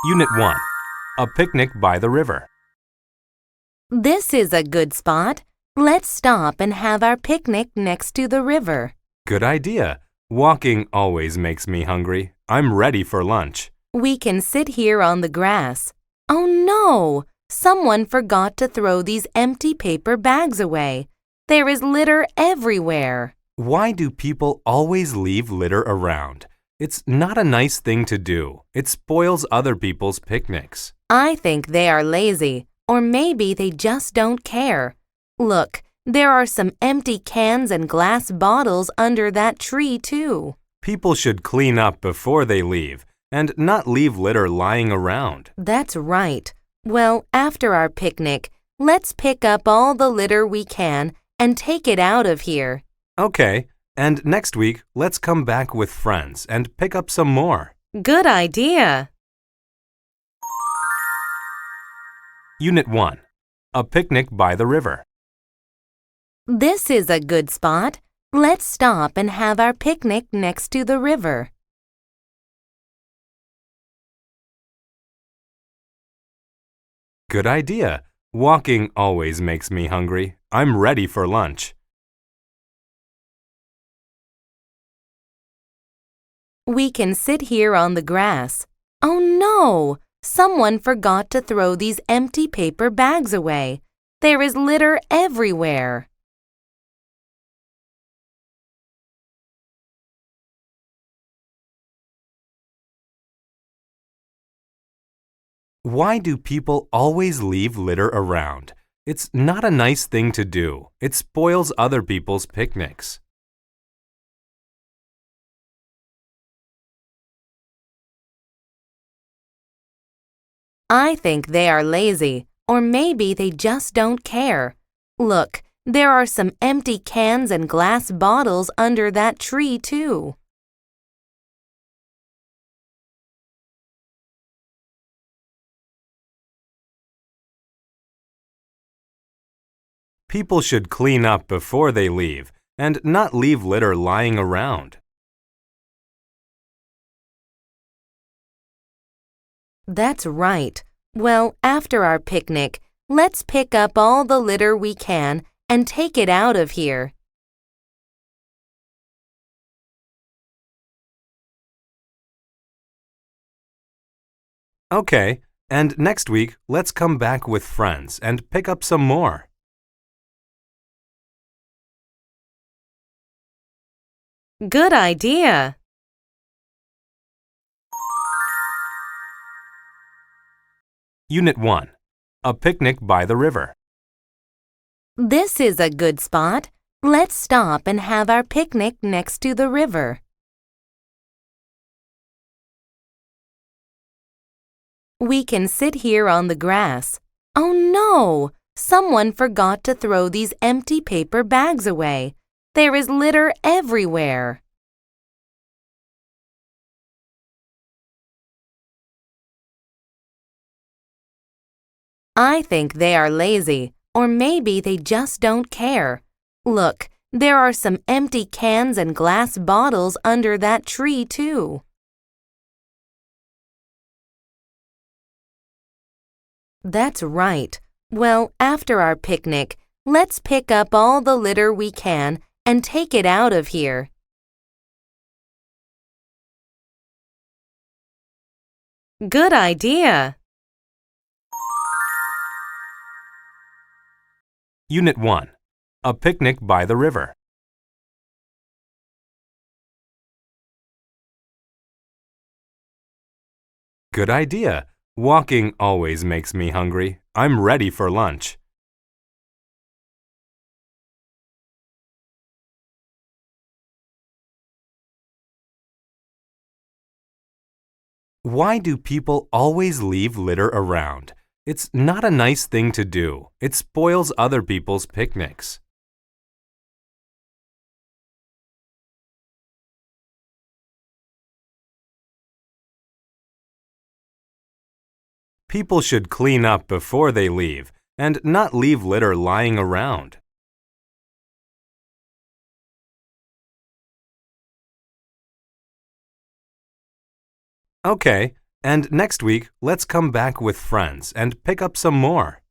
Unit 1. A picnic by the river. This is a good spot. Let's stop and have our picnic next to the river. Good idea. Walking always makes me hungry. I'm ready for lunch. We can sit here on the grass. Oh no! Someone forgot to throw these empty paper bags away. There is litter everywhere. Why do people always leave litter around? It's not a nice thing to do. It spoils other people's picnics. I think they are lazy, or maybe they just don't care. Look, there are some empty cans and glass bottles under that tree, too. People should clean up before they leave and not leave litter lying around. That's right. Well, after our picnic, let's pick up all the litter we can and take it out of here. Okay, and next week, let's come back with friends and pick up some more. Good idea. Unit 1. A picnic by the river. This is a good spot. Let's stop and have our picnic next to the river. Good idea. Walking always makes me hungry. I'm ready for lunch. We can sit here on the grass. Oh no! Someone forgot to throw these empty paper bags away. There is litter everywhere. Why do people always leave litter around? It's not a nice thing to do. It spoils other people's picnics. I think they are lazy, or maybe they just don't care. Look, there are some empty cans and glass bottles under that tree, too. People should clean up before they leave and not leave litter lying around. That's right. Well, after our picnic, let's pick up all the litter we can and take it out of here. Okay, and next week, let's come back with friends and pick up some more. Good idea. Unit 1. A picnic by the river. This is a good spot. Let's stop and have our picnic next to the river. We can sit here on the grass. Oh no! Someone forgot to throw these empty paper bags away. There is litter everywhere. I think they are lazy, or maybe they just don't care. Look, there are some empty cans and glass bottles under that tree, too. That's right. Well, after our picnic, let's pick up all the litter we can and take it out of here. Good idea. Unit 1. A picnic by the river. Good idea. Walking always makes me hungry. I'm ready for lunch. Why do people always leave litter around? It's not a nice thing to do. It spoils other people's picnics. People should clean up before they leave and not leave litter lying around. Okay, And next week, let's come back with friends and pick up some more.